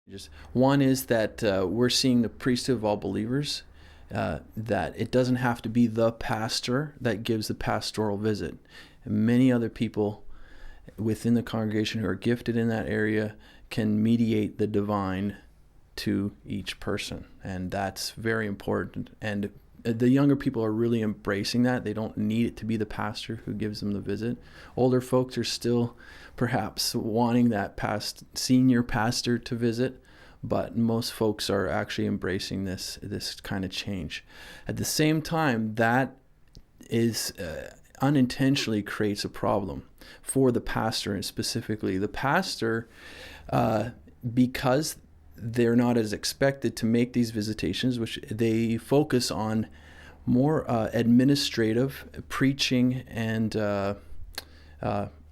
Just one is that we're seeing the priesthood of all believers. That it doesn't have to be the pastor that gives the pastoral visit. And many other people within the congregation who are gifted in that area can mediate the divine to each person, and that's very important. And the younger people are really embracing that. They don't need it to be the pastor who gives them the visit. Older folks are still perhaps wanting that senior pastor to visit, but most folks are actually embracing this kind of change. At the same time, that is unintentionally creates a problem for the pastor, and specifically the pastor, because they're not as expected to make these visitations, which they focus on more administrative preaching and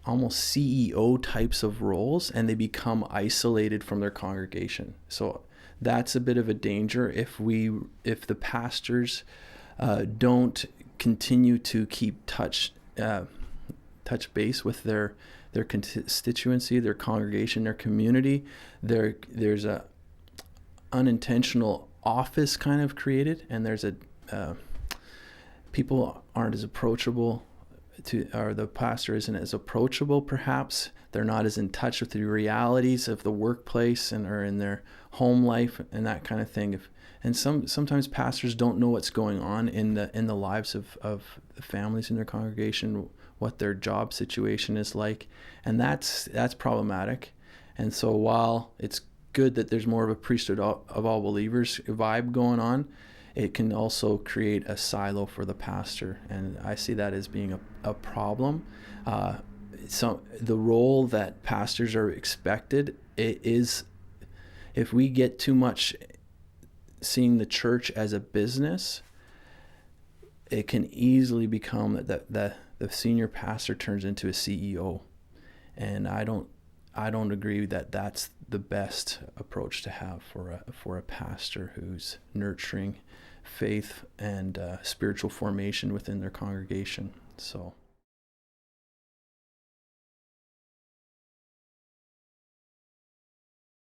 almost CEO types of roles, and they become isolated from their congregation. So that's a bit of a danger if the pastors don't continue to keep touch base with their constituency, their congregation, their community. There's a unintentional office kind of created, and there's people aren't as approachable or the pastor isn't as approachable perhaps. They're not as in touch with the realities of the workplace or in their home life and that kind of thing. And sometimes pastors don't know what's going on in the lives of the families in their congregation, what their job situation is like, and that's problematic. And so while it's good that there's more of a priesthood of all believers vibe going on, it can also create a silo for the pastor, and I see that as being a problem. So the role that pastors are expected is, if we get too much seeing the church as a business, it can easily become that the senior pastor turns into a CEO, and I don't agree that that's the best approach to have for a pastor who's nurturing faith and spiritual formation within their congregation. So